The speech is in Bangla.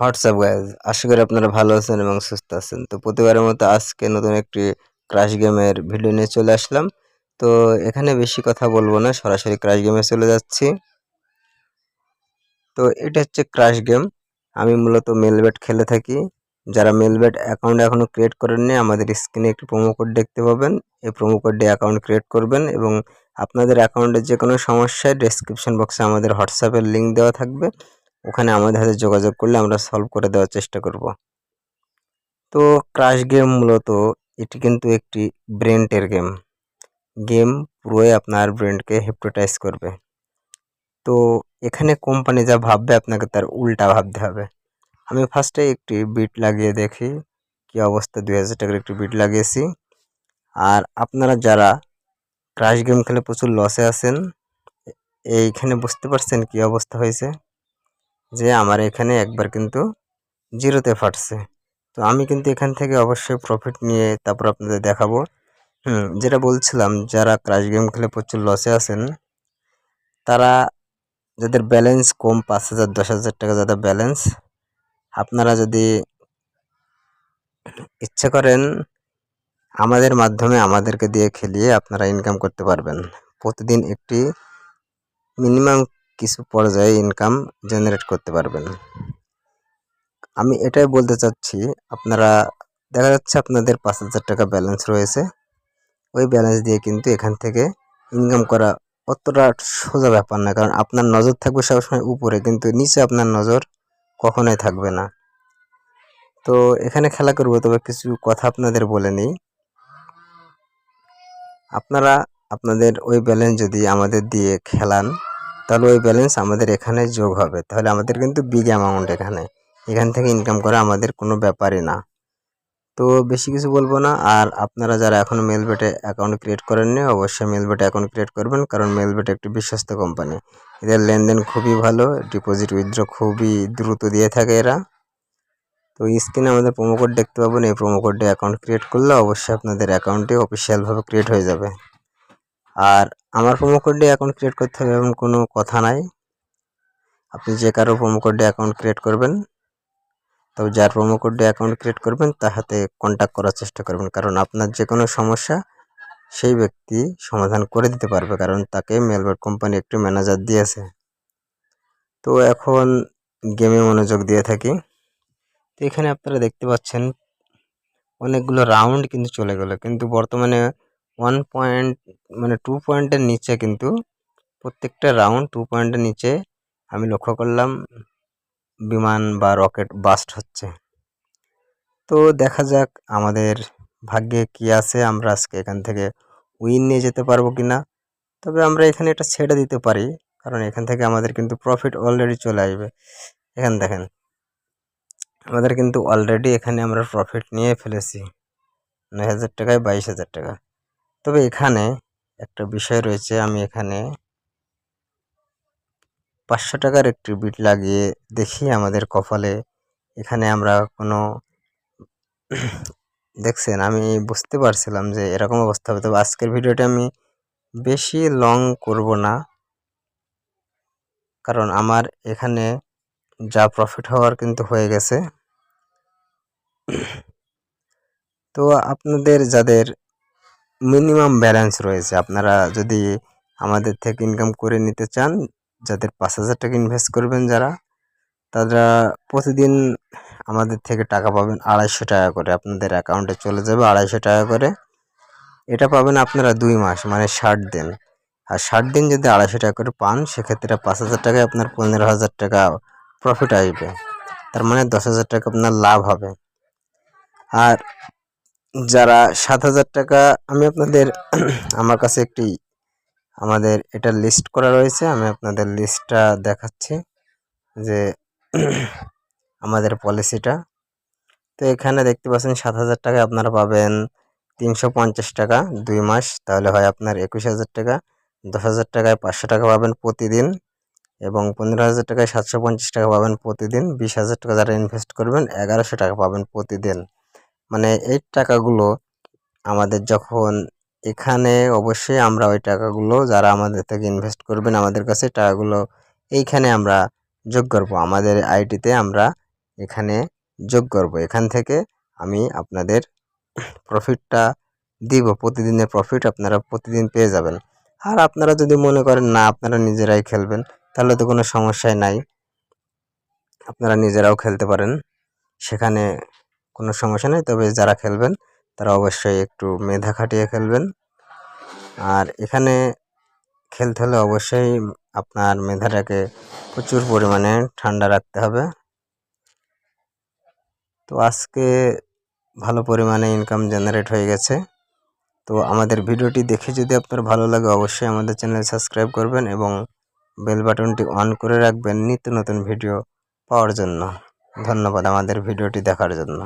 হোয়াটসঅ্যাপ গাইজ, আশা করি আপনারা ভালো আছেন এবং সুস্থ আছেন। তো প্রতিবারের মতো আজকে নতুন একটি ক্রাশ গেমের ভিডিও নিয়ে চলে আসলাম। তো এখানে বেশি কথা বলবো না, সরাসরি ক্রাশ গেমে চলে যাচ্ছি। তো এটা হচ্ছে ক্রাশ গেম। আমি মূলত মেলবেট খেলে থাকি। যারা মেলবেট অ্যাকাউন্ট এখনো ক্রিয়েট করেননি, আমাদের স্ক্রিনে একটি প্রোমো কোড দেখতে পাবেন। এই প্রোমো কোড দিয়ে অ্যাকাউন্ট ক্রিয়েট করবেন এবং আপনাদের অ্যাকাউন্টের যে কোনো সমস্যায় ডেসক্রিপশন বক্সে আমাদের হোয়াটসঅ্যাপের লিঙ্ক দেওয়া থাকবে। ওখানে আমাদের হাতে যোগাযোগ করলে আমরা সলভ করে দেওয়ার চেষ্টা করব। তো ক্রাশ গেম মূলত এটি কিন্তু একটি ব্রেনটের গেম। গেম পুরোই আপনার ব্রেনকে হিপনোটাইজ করবে। তো এখানে কোম্পানি যা ভাববে আপনাকে তার উল্টা ভাবতে হবে। আমি ফার্স্টে একটি বিট লাগিয়ে দেখি কি অবস্থা। 2000 টাকার একটি বিট লাগিয়েছি। আর আপনারা যারা ক্রাশ গেম খেলে প্রচুর লসে আছেন, এইখানে বুঝতে পারছেন কি অবস্থা হয়েছে, যে আমার এখানে একবার কিন্তু জিরোতে ফাটছে। তো আমি কিন্তু এখান থেকে অবশ্যই প্রফিট নিয়ে তারপর আপনাদের দেখাবো। যেটা বলছিলাম, যারা ক্রাশ গেম খেলে প্রচুর লসে আছেন, তারা যাদের ব্যালেন্স কম, 5000 10,000 টাকা যাদের ব্যালেন্স, আপনারা যদি ইচ্ছে করেন আমাদের মাধ্যমে আমাদেরকে দিয়ে খেলিয়ে আপনারা ইনকাম করতে পারবেন। প্রতিদিন একটি মিনিমাম কিছু পর্যায়ে ইনকাম জেনারেট করতে পারবেন। আমি এটাই বলতে চাচ্ছি, আপনারা দেখা যাচ্ছে আপনাদের 5000 টাকা ব্যালেন্স রয়েছে। ওই ব্যালেন্স দিয়ে কিন্তু এখান থেকে ইনকাম করা অতটা সোজা ব্যাপার না, কারণ আপনার নজর থাকবে সবসময় উপরে, কিন্তু নিচে আপনার নজর কখনোই থাকবে না। তো এখানে খেলা করবো, তবে কিছু কথা আপনাদের বলে নিই। আপনারা আপনাদের ওই ব্যালেন্স যদি আমাদের দিয়ে খেলান, তাহলে ওই ব্যালেন্স আমাদের এখানে যোগ হবে। তাহলে আমাদের কিন্তু বিগ অ্যামাউন্ট এখান থেকে ইনকাম করা আমাদের কোনো ব্যাপারই না। তো বেশি কিছু বলবো না। আর আপনারা যারা এখনও মেলবেটে অ্যাকাউন্ট ক্রিয়েট করেননি, অবশ্যই মেলবেটে অ্যাকাউন্ট ক্রিয়েট করবেন, কারণ মেলবেট একটি বিশ্বস্ত কোম্পানি। এদের লেনদেন খুবই ভালো, ডিপোজিট উইথড্র খুবই দ্রুত দিয়ে থাকে এরা। তো স্ক্রিনে আমাদের প্রোমো কোড দেখতে পাবেন। এই প্রোমো কোডে অ্যাকাউন্ট ক্রিয়েট করলে অবশ্যই আপনাদের অ্যাকাউন্টটি অফিসিয়ালভাবে ক্রিয়েট হয়ে যাবে। আর আমার প্রোমো কোড দিয়ে অ্যাকাউন্ট ক্রিয়েট করতে হবে এমন কোনো কথা নাই। আপনি যে কারো প্রোমো কোড দিয়ে অ্যাকাউন্ট ক্রিয়েট করবেন, তবে যার প্রোমো কোড দিয়ে অ্যাকাউন্ট ক্রিয়েট করবেন তার হাতে কন্ট্যাক্ট করার চেষ্টা করবেন, কারণ আপনার যে কোনো সমস্যা সেই ব্যক্তি সমাধান করে দিতে পারবে, কারণ তাকে মেলবেট কোম্পানি একটি ম্যানেজার দিয়েছে। তো এখন গেমে মনোযোগ দিয়ে থাকি। তো এখানে আপনারা দেখতে পাচ্ছেন অনেকগুলো রাউন্ড কিন্তু চলে গেল, কিন্তু বর্তমানে 2 পয়েন্টের নিচে, কিন্তু প্রত্যেকটা রাউন্ড 2 পয়েন্টের নিচে আমি লক্ষ্য করলাম বিমান বা রকেট বাস্ট হচ্ছে। তো দেখা যাক আমাদের ভাগ্যে কি আছে, আমরা আজকে এখান থেকে উইন নিয়ে যেতে পারবো কিনা। তবে আমরা এখানে এটা ছেড়ে দিতে পারি, কারণ এখান থেকে আমাদের কিন্তু প্রফিট অলরেডি চলে আসবে। এখানে দেখেন, আমাদের কিন্তু অলরেডি এখানে আমরা প্রফিট নিয়ে ফেলেছি 9,000 টাকায় 22,000 টাকা। তবে এখানে একটা বিষয় রয়েছে, আমি এখানে 500 টাকার একটি বিট লাগিয়ে দেখি আমাদের কপালে এখানে আমরা কোনো দেখছেন, আমি বুঝতে পারছিলাম যে এরকম অবস্থা হবে। তবে আজকের ভিডিওটা আমি বেশি লং করব না, কারণ আমার এখানে যা প্রফিট হওয়ার কিন্তু হয়ে গেছে। তো আপনাদের যাদের মিনিমাম ব্যালেন্স রয়েছে, আপনারা যদি আমাদের থেকে ইনকাম করে নিতে চান, যাদের 5,000 টাকা ইনভেস্ট করবেন, তারা প্রতিদিন আমাদের থেকে টাকা পাবেন 250 টাকা করে। আপনাদের অ্যাকাউন্টে চলে যাবে 250 টাকা করে। এটা পাবেন আপনারা 2 মাস, মানে 60 দিন। আর 60 দিন যদি 250 টাকা করে পান, সেক্ষেত্রে 5,000 টাকায় আপনার 15,000 টাকা প্রফিট আসবে। তার মানে 10,000 টাকা আপনার লাভ হবে। আর যারা 7,000 টাকা, আমি আপনাদের আমার কাছে একটি আমাদের এটা লিস্ট করা রয়েছে, আমি আপনাদের লিস্টটা দেখাচ্ছি যে আমাদের পলিসিটা। তো এখানে দেখতে পাচ্ছেন 7,000 টাকায় আপনারা পাবেন 350 টাকা 2 মাস, তাহলে হয় আপনার 21,000 টাকা। 10,000 টাকায় 500 টাকা পাবেন প্রতিদিন, এবং 15,000 টাকায় 750 টাকা পাবেন প্রতিদিন। 20,000 টাকা যারা ইনভেস্ট করবেন 1,100 টাকা পাবেন প্রতিদিন। মানে এই টাকাগুলো আমাদের যখন এখানে, অবশ্যই আমরা ওই টাকাগুলো যারা আমাদের থেকে ইনভেস্ট করবেন আমাদের কাছে, টাকাগুলো এইখানে আমরা যোগ করব, আমাদের আইডিতে আমরা এখানে যোগ করব। এখান থেকে আমি আপনাদের প্রফিটটা দিব, প্রতিদিনের প্রফিট আপনারা প্রতিদিন পেয়ে যাবেন। আর আপনারা যদি মনে করেন না আপনারা নিজেরাই খেলবেন, তাহলে তো কোনো সমস্যাই নাই, আপনারা নিজেরাও খেলতে পারেন, সেখানে কোনো সমস্যা নেই। তবে যারা খেলবেন তারা অবশ্যই একটু মেধা খাটিয়ে খেলবেন। আর এখানে খেলতে হলে অবশ্যই আপনার মেধাটাকে প্রচুর পরিমাণে ঠান্ডা রাখতে হবে। তো আজকে ভালো পরিমাণে ইনকাম জেনারেট হয়ে গেছে। তো আমাদের ভিডিওটি দেখে যদি আপনার ভালো লাগে অবশ্যই আমাদের চ্যানেল সাবস্ক্রাইব করবেন এবং বেল বাটনটি অন করে রাখবেন নিত্য নতুন ভিডিও পাওয়ার জন্য। ধন্যবাদ আমাদের ভিডিওটি দেখার জন্য।